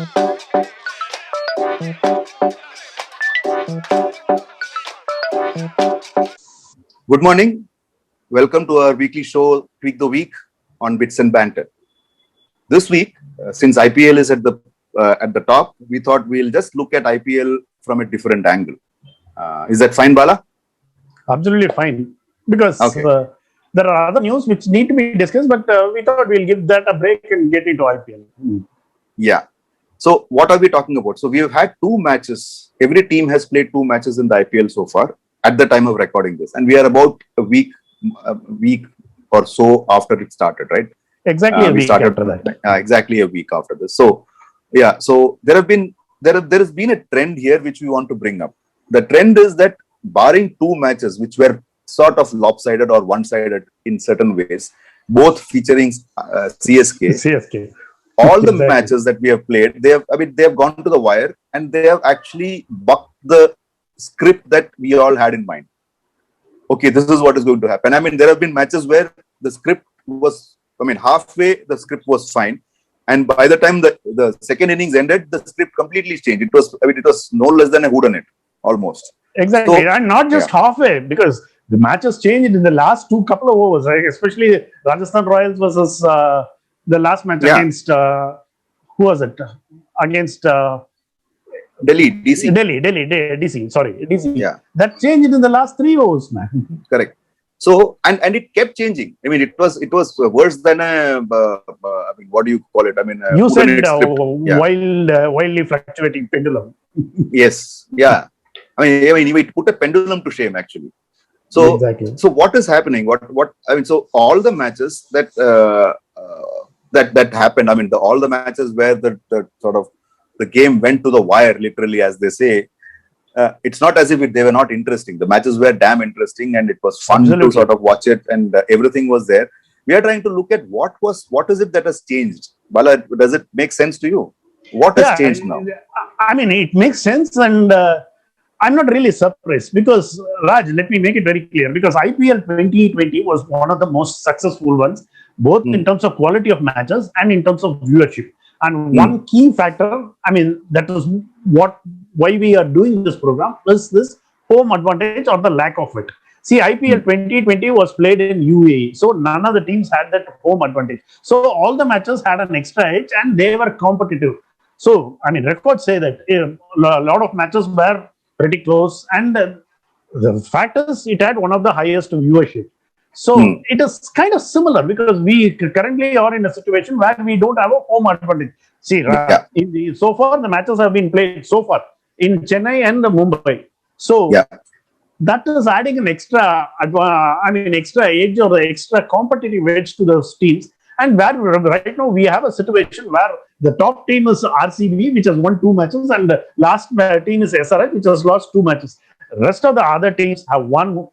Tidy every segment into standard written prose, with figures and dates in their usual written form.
Good morning. Welcome to our weekly show, Tweak the Week on Bits and Banter. This week, since IPL is at the top, we thought we'll just look at IPL from a different angle. Is that fine, Bala? Absolutely fine. Because Okay. there are other news which need to be discussed, but we thought we'll give that a break and get into IPL. Yeah. So what are we talking about? So we have had two matches. Every team has played two matches in the IPL so far at the time of recording this, and we are about a week or so after it started, right? Exactly a We week started after that. exactly a week after this. So yeah, so there has been a trend here which we want to bring up. The trend is that barring two matches which were sort of lopsided or one-sided in certain ways, both featuring CSK, CSK. all the Exactly. matches that we have played, they have gone to the wire and they have actually bucked the script that we all had in mind. Okay, this is what is going to happen. I mean, there have been matches where the script was, halfway the script was fine, and by the time the second innings ended, the script completely changed. It was no less than a whodunit, almost. Exactly. So, And not just halfway, because the matches changed in the last couple of overs, right? Especially Rajasthan Royals versus the last match against, who was it? Against Delhi, DC. DC. Yeah. That changed in the last 3 overs, man. Correct. So and it kept changing. I mean, it was worse than a what do you call it? I mean, You said script. wildly fluctuating pendulum. Yes. Yeah. I mean, it put a pendulum to shame actually. So exactly. So what is happening? What I mean? So all the matches that happened. I mean, all the matches where the sort of the game went to the wire, literally, as they say. It's not as if they were not interesting. The matches were damn interesting, and it was fun to sort of watch it, and everything was there. We are trying to look at what is it that has changed. Bala, does it make sense to you? What has changed now? I mean, it makes sense, and I'm not really surprised because, Raj, let me make it very clear, because IPL 2020 was one of the most successful ones, both in terms of quality of matches and in terms of viewership. And one key factor, I mean, that is why we are doing this program, is this home advantage or the lack of it. See, IPL 2020 was played in UAE, so none of the teams had that home advantage. So all the matches had an extra edge and they were competitive. So, I mean, records say that a lot of matches were pretty close, and the fact is, it had one of the highest viewership. So it is kind of similar because we currently are in a situation where we don't have a home advantage. See, so far the matches have been played so far in Chennai and Mumbai. So that is adding an extra edge or the extra competitive edge to those teams. And where right now we have a situation where the top team is RCB, which has won 2 matches, and the last team is SRH, which has lost 2 matches. The rest of the other teams have won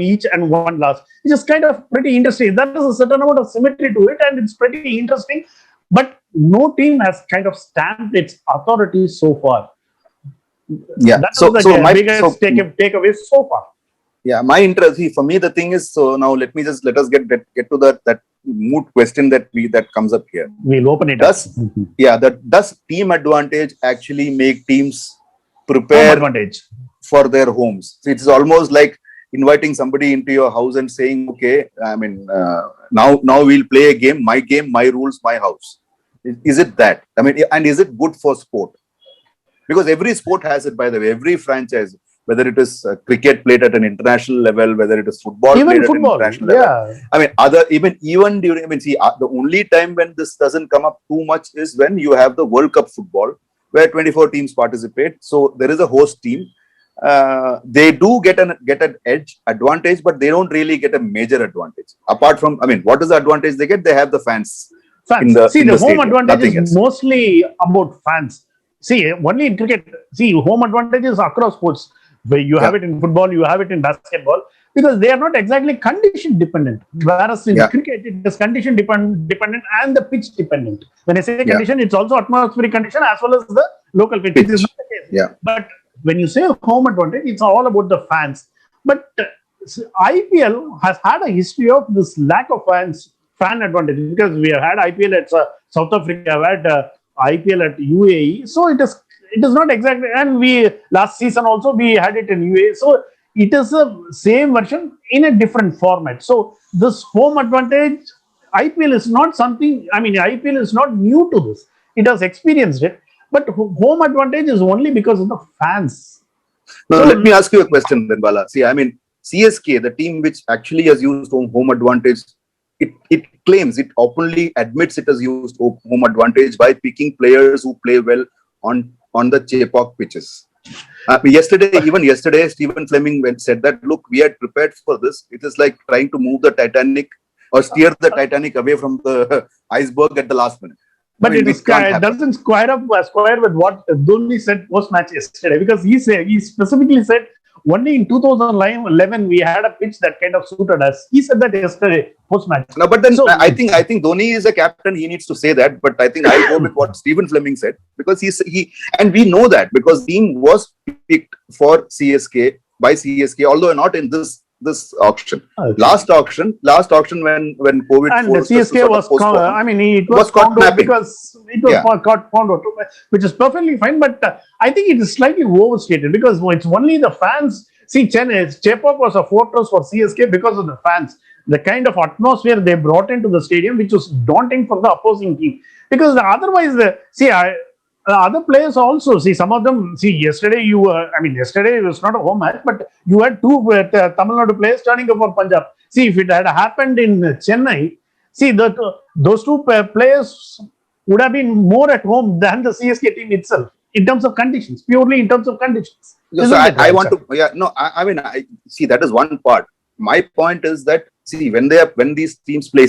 each and one loss, which is kind of pretty interesting. There is a certain amount of symmetry to it, and it's pretty interesting. But no team has kind of stamped its authority so far. Yeah. That's the biggest takeaway so far. Yeah, my interest. For me, the thing is, so now let us get to that moot question that comes up here. We'll open it up. Does team advantage actually make teams prepare for their homes? So it's almost like inviting somebody into your house and saying, okay, I mean, now we'll play a game, my rules, my house. Is it that? I mean, and is it good for sport? Because every sport has it, by the way, every franchise, whether it is cricket played at an international level, whether it is football played at an international level. I mean, even during, the only time when this doesn't come up too much is when you have the World Cup football, where 24 teams participate. So there is a host team. They do get an advantage, but they don't really get a major advantage. Apart from, what is the advantage they get? They have the fans. The home advantage is mostly about fans. See, only in cricket, home advantage is across sports. Where you have it in football, you have it in basketball, because they are not exactly condition dependent. Whereas in cricket, it is condition dependent and the pitch dependent. When I say condition, it's also atmospheric condition as well as the local pitch. This is not the case. Yeah. But when you say home advantage, it's all about the fans. But IPL has had a history of this lack of fan advantage, because we have had IPL at South Africa, we had IPL at UAE. So it is not exactly. And we last season also we had it in UAE. So it is a same version in a different format. So this home advantage, IPL is not something. I mean, IPL is not new to this. It has experienced it, but home advantage is only because of the fans. Now, So let me ask you a question then, Bala. See, I mean, CSK, the team which actually has used home advantage, it claims, it openly admits it has used home advantage by picking players who play well on the Chepauk pitches. Even yesterday, Stephen Fleming said that, look, we had prepared for this. It is like trying to move the Titanic or steer the Titanic away from the iceberg at the last minute. But it doesn't square with what Dhoni said post-match yesterday, because he specifically said only in 2011 we had a pitch that kind of suited us. He said that yesterday post-match. No, but then I think Dhoni is a captain. He needs to say that. But I think I'll go with what Stephen Fleming said, because he and we know that because team was picked for CSK by CSK, although not in this auction. Okay. Last auction when COVID and the CSK was it was caught napping because it was caught found out, which is perfectly fine. But I think it is slightly overstated because it's only the fans. See, Chepauk was a fortress for CSK because of the fans. The kind of atmosphere they brought into the stadium, which was daunting for the opposing team. Because otherwise, other players also, some of them, yesterday yesterday it was not a home match, but you had two Tamil Nadu players turning up for Punjab. If it had happened in Chennai, those two players would have been more at home than the CSK team itself in terms of conditions, purely in terms of conditions. So that is one part. My point is that, when these teams play,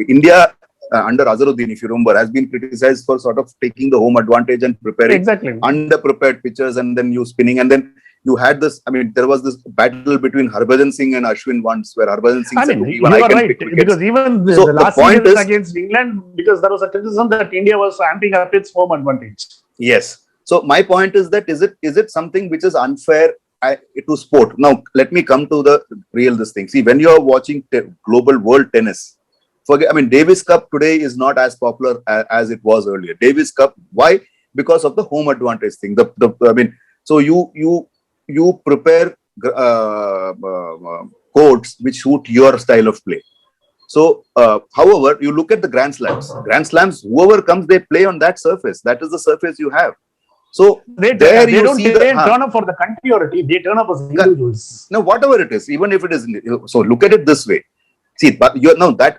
India under Azharuddin, if you remember, has been criticized for sort of taking the home advantage and preparing underprepared pitchers and then you spinning. And then you had this, there was this battle between Harbhajan Singh and Ashwin once, where Harbhajan Singh said, you are right, because even the last season against England, because there was a criticism that India was amping up its home advantage. Yes. So my point is that, is it something which is unfair to sport? Now, let me come to the real this thing. When you are watching global world tennis, Davis Cup today is not as popular as it was earlier. Davis Cup, why? Because of the home advantage thing. So you prepare courts which suit your style of play. So, however, you look at the Grand Slams. Grand Slams, whoever comes, they play on that surface. That is the surface you have. So they don't turn up for the country or a team. They turn up as individuals. No, whatever it is, even if it is. So look at it this way. But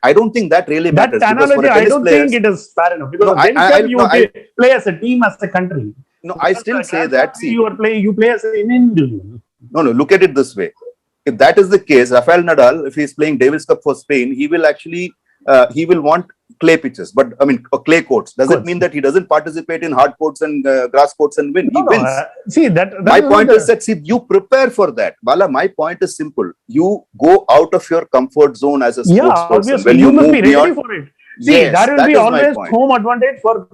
I don't think that really matters. That analogy, I don't think it is fair enough, because play as a team, as a country. No, I still say that. You play as an individual. No, look at it this way. If that is the case, Rafael Nadal, if he is playing Davis Cup for Spain, he will actually he will want clay pitches, but clay courts. Does it mean that he doesn't participate in hard courts and grass courts and win? He wins. My point is that you prepare for that. Bala, my point is simple. You go out of your comfort zone as a sports person. When you must be ready for it. There will be always home advantage for.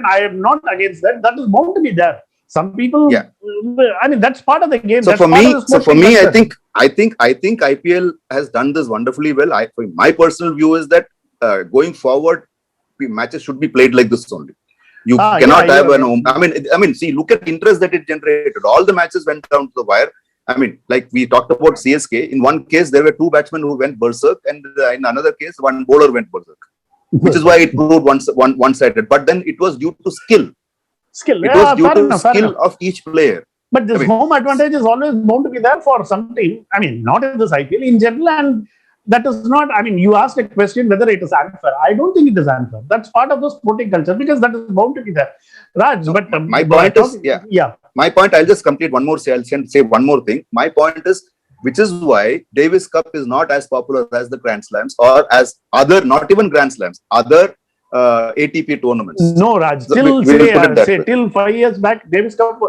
I am not against that. That is bound to be there. Some people, that's part of the game. So for me, I think IPL has done this wonderfully well. My personal view is that going forward, matches should be played like this only. You cannot have an home. Look at the interest that it generated. All the matches went down to the wire. Like we talked about CSK. In one case, there were two batsmen who went berserk, and in another case, one bowler went berserk, which is why it proved one-sided. But then it was due to skill. It was due to skill of each player. But this home advantage is always bound to be there for some team. Not in this IPL in general, and that is not. You asked a question whether it is unfair. I don't think it is unfair. That's part of the sporting culture, because that is bound to be there. Raj, but my point is, my point. I'll just complete one more. I'll say one more thing. My point is, which is why Davis Cup is not as popular as the Grand Slams, or as other, not even Grand Slams, other ATP tournaments. No, Raj. Till 5 years back, Davis Cup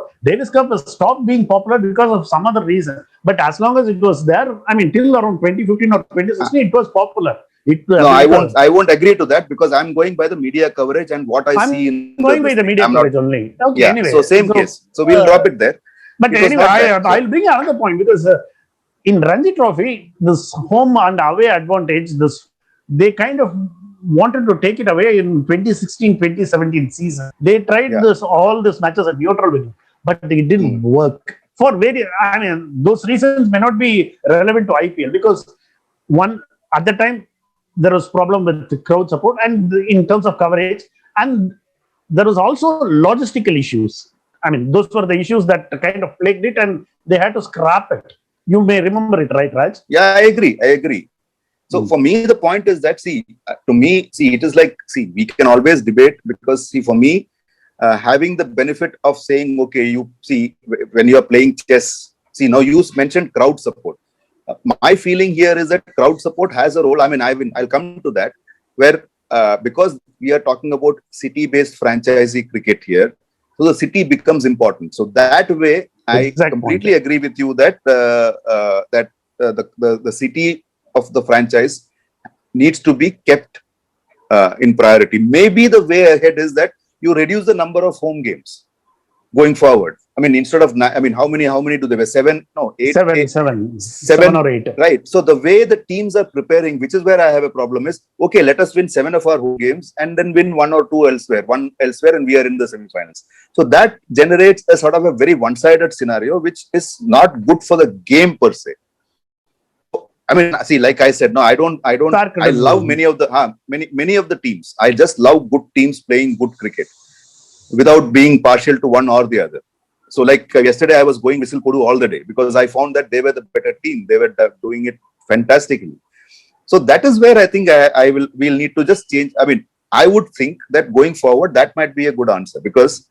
has stopped being popular because of some other reason. But as long as it was there, till around 2015 or 2016, it was popular. I won't agree to that, because I'm going by the media coverage and what I see. I'm going by the media coverage only. Okay, anyway. So same case. So we'll drop it there. But anyway, I'll bring another point, because in Ranji Trophy, this home and away advantage, they kind of wanted to take it away in 2016-2017 season. They tried all these matches at neutral venue, but it didn't work. For those reasons may not be relevant to IPL because one, at the time, there was problem with the crowd support and in terms of coverage, and there was also logistical issues. Those were the issues that kind of plagued it, and they had to scrap it. You may remember it, right, Raj? Yeah, I agree. So for me, the point is that, to me, it is like, we can always debate because, for me, having the benefit of saying, okay, when you are playing chess, now you mentioned crowd support. My feeling here is that crowd support has a role. I'll come to that, where because we are talking about city-based franchisee cricket here, so the city becomes important. So that way, I completely agree with you that the city of the franchise needs to be kept in priority. Maybe the way ahead is that you reduce the number of home games going forward. Instead of how many do they have? 7? No, 8. 7 or 8. Right. So the way the teams are preparing, which is where I have a problem, is okay, let us win 7 of our home games and then win 1 or 2 elsewhere. One elsewhere, and we are in the semi-finals. So that generates a sort of a very one-sided scenario, which is not good for the game per se. Like I said, no, I don't. I love many of the teams. I just love good teams playing good cricket without being partial to one or the other. So like yesterday, I was going Whistle Podu all the day because I found that they were the better team. They were doing it fantastically. So that is where I think we'll need to just change. I would think that going forward, that might be a good answer, because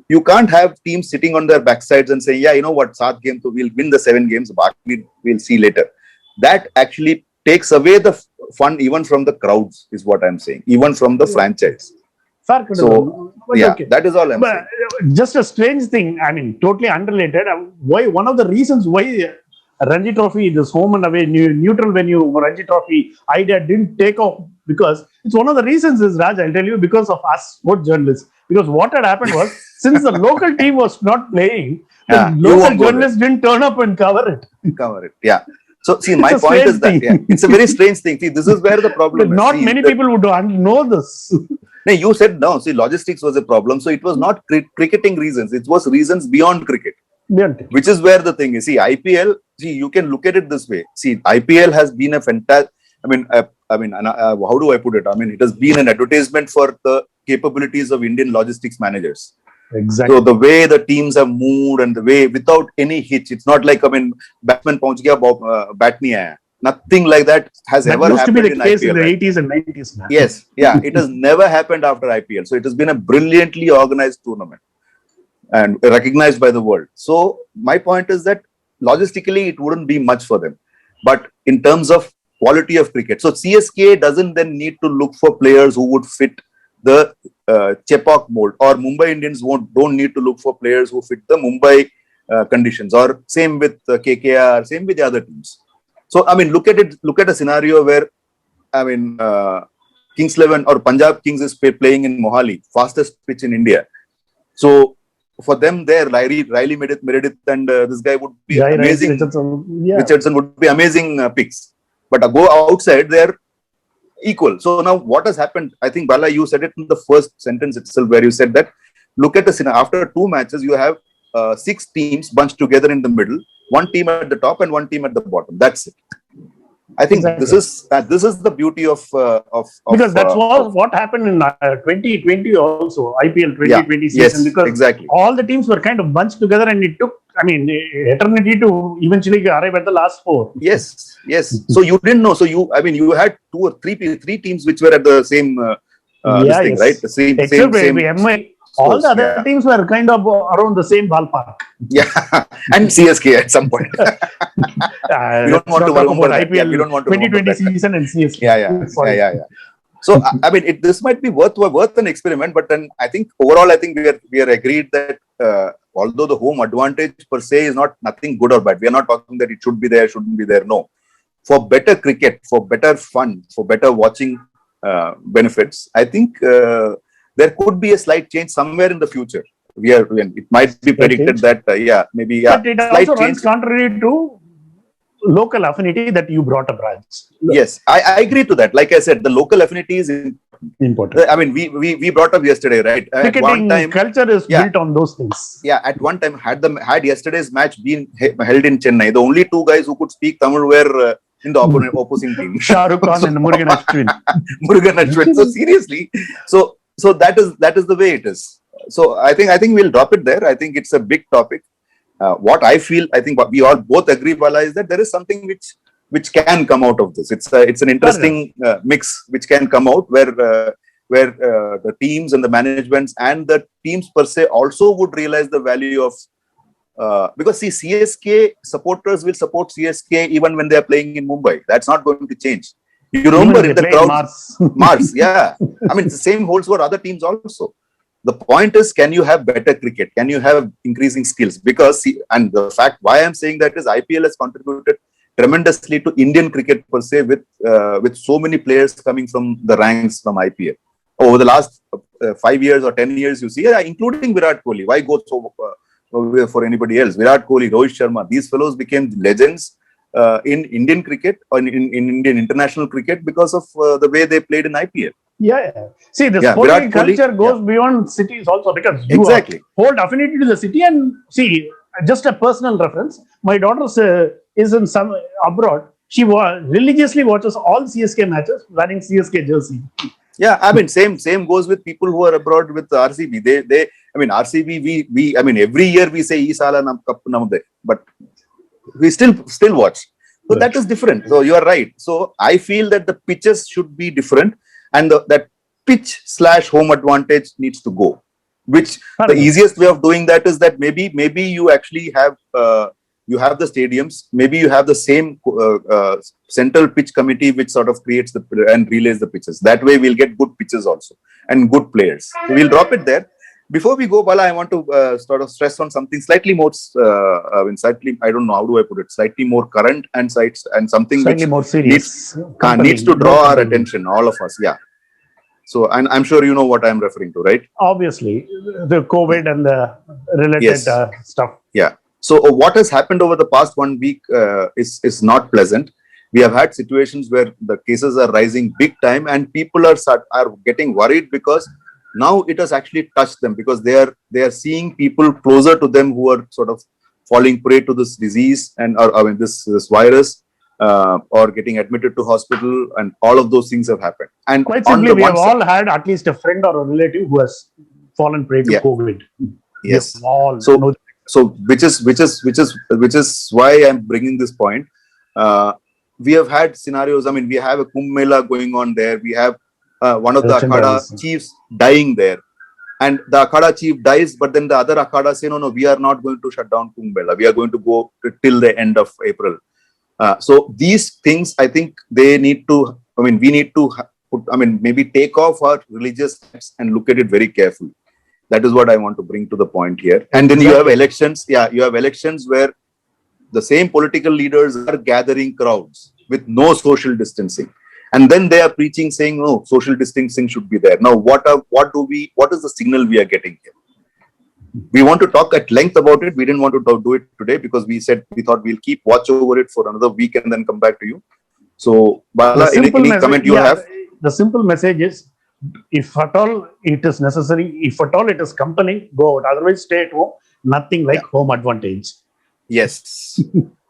you can't have teams sitting on their backsides and saying, yeah, you know what, 7 games, so we'll win the 7 games, we'll see later. That actually takes away the fun even from the crowds, is what I'm saying, even from the franchise. So, okay. That is all I'm saying. Just a strange thing, totally unrelated. Why one of the reasons why Ranji Trophy, this home and away, neutral venue, Ranji Trophy idea didn't take off, because it's one of the reasons is, Raj, I'll tell you, because of us sport journalists. Because what had happened was, since the local team was not playing, the local journalists didn't turn up and cover it. Yeah. So, my point is that it's a very strange thing. This is where the problem is. Not many people would know this. No, you said no. Logistics was a problem. So it was not cricketing reasons. It was reasons beyond cricket. Which is where the thing is. IPL, you can look at it this way. IPL has been a fantastic, how do I put it? It has been an advertisement for the capabilities of Indian logistics managers. Exactly. So the way the teams have moved and the way, without any hitch, it's not like, batsman pahunch gaya, bat nahi aaya. Nothing like that has ever happened in IPL. That used to be the case in the 80s and 90s. Man. Yes. Yeah. It has never happened after IPL. So it has been a brilliantly organized tournament and recognized by the world. So my point is that logistically, it wouldn't be much for them. But in terms of quality of cricket, so CSK doesn't then need to look for players who would fit the Chepauk mold, or Mumbai Indians don't need to look for players who fit the Mumbai conditions, or same with KKR, same with the other teams. So, look at a scenario where, Kings 11 or Punjab Kings is playing in Mohali, fastest pitch in India. So, for them there, Riley Meredith and this guy would be amazing. Richardson would be amazing picks. But go outside, they're equal. So, now what has happened? I think, Bala, you said it in the first sentence itself, where you said that, look at the scenario. After 2 matches, you have 6 teams bunched together in the middle. 1 team at the top and 1 team at the bottom. That's it. I think this is the beauty of because that's what happened in 2020 also, IPL 2020 season. Yes, because exactly. All the teams were kind of bunched together, and it took eternity to eventually arrive at the last 4. Yes. So you didn't know. So you had 2 or 3 teams which were at the same this thing, right? The same. Except MI. All the other teams were kind of around the same ballpark. Yeah, and CSK at some point. We don't want to talk about IPL. We don't want to 2020 season and CSK. Yeah. So this might be worth an experiment, but then I think overall, we are agreed that although the home advantage per se is nothing good or bad, we are not talking that it should be there, shouldn't be there. No, for better cricket, for better fun, for better watching benefits, I think. There could be a slight change somewhere in the future. It might be predicted that maybe But it also runs contrary to local affinity that you brought up, Raj. Yes, I agree to that. Like I said, the local affinity is Important. I mean, we brought up yesterday, right? At one Cricketing time, culture is yeah. built on those things. yeah, at one time, had yesterday's match been held in Chennai, the only two guys who could speak Tamil were in the opposing team. Shah Rukh Khan and Murugan Ashwin. Murugan Ashwin. So seriously, so that is the way it is. So I think we'll drop it there. I think it's a big topic. What I feel, I think what we all both agree, Bala, is that there is something which can come out of this. It's an interesting mix which can come out where the teams and the managements and the teams per se also would realize the value of because see, CSK supporters will support CSK even when they are playing in Mumbai. That's not going to change. You remember in the crowd, Mars, yeah. I mean, the same holds for other teams also. The point is, can you have better cricket? Can you have increasing skills? Because, and the fact why I'm saying that is IPL has contributed tremendously to Indian cricket per se with so many players coming from the ranks from IPL. Over the last 5 years or 10 years, you see, including Virat Kohli. Why go so for anybody else? Virat Kohli, Rohit Sharma, these fellows became legends in Indian cricket or in Indian international cricket because of the way they played in IPL. Yeah. See, the sporting culture goes beyond cities also because you hold affinity to the city. And see, just a personal reference, my daughter is in some abroad. She religiously watches all CSK matches wearing CSK jersey. Yeah, I mean, same goes with people who are abroad with RCB. They I mean, RCB, we I mean, every year we say, Isala nam cup namde, but we still watch. So that is different. So you are right. So I feel that the pitches should be different. And that pitch / home advantage needs to go. Which the easiest way of doing that is that maybe you actually have the stadiums. Maybe you have the same central pitch committee which sort of creates and relays the pitches. That way we'll get good pitches also and good players. So we'll drop it there. Before we go, Bala, I want to sort of stress on something slightly more, I don't know how do I put it, slightly more current and something slightly which more serious needs to draw our attention, all of us. Yeah. So I'm sure you know what I'm referring to, right? Obviously, the COVID and the related stuff. Yeah. So what has happened over the past 1 week is not pleasant. We have had situations where the cases are rising big time, and people are getting worried because now it has actually touched them because they are seeing people closer to them who are sort of falling prey to this disease and this virus. Or getting admitted to hospital, and all of those things have happened. And quite simply, we have all had at least a friend or a relative who has fallen prey to COVID. Yes. So which is why I'm bringing this point. We have had scenarios. I mean, we have a Kumbh Mela going on there. We have one of the Akhada chiefs dying there. And the Akhada chief dies, but then the other Akhada say, no, we are not going to shut down Kumbh Mela. We are going to go till the end of April. So these things, I think we need to maybe take off our religious acts and look at it very carefully. That is what I want to bring to the point here. And then you have elections. Yeah, you have elections where the same political leaders are gathering crowds with no social distancing. And then they are preaching saying, no, social distancing should be there. Now, what is the signal we are getting here? We want to talk at length about it. We didn't want to do it today because we thought we'll keep watch over it for another week and then come back to you. So, Bala, any comment you have? The simple message is, if at all it is necessary, if at all it is compelling, go out. Otherwise, stay at home. Nothing like home advantage. Yes.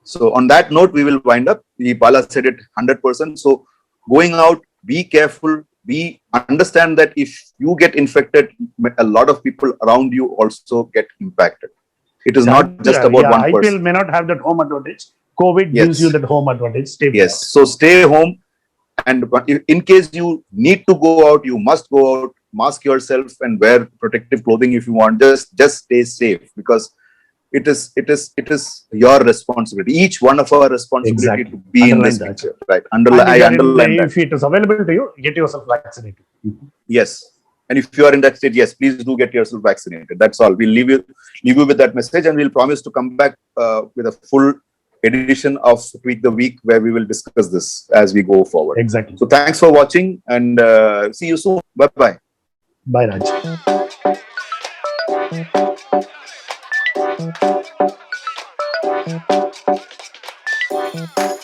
So, on that note, we will wind up. Bala said it 100%. So, going out, be careful. We understand that if you get infected, a lot of people around you also get impacted. It is not just about one person. IPL may not have that home advantage. COVID gives you that home advantage. So stay home. And in case you need to go out, you must go out, mask yourself and wear protective clothing if you want. Just stay safe because it is your responsibility. Each one of our responsibility to be in this picture. Right. I underline that. If it is available to you, get yourself vaccinated. Yes. And if you are in that state, yes, please do get yourself vaccinated. That's all. We'll leave you with that message, and we'll promise to come back with a full edition of Tweak the Week where we will discuss this as we go forward. Exactly. So thanks for watching, and see you soon. Bye-bye. Bye, Raj. Bye.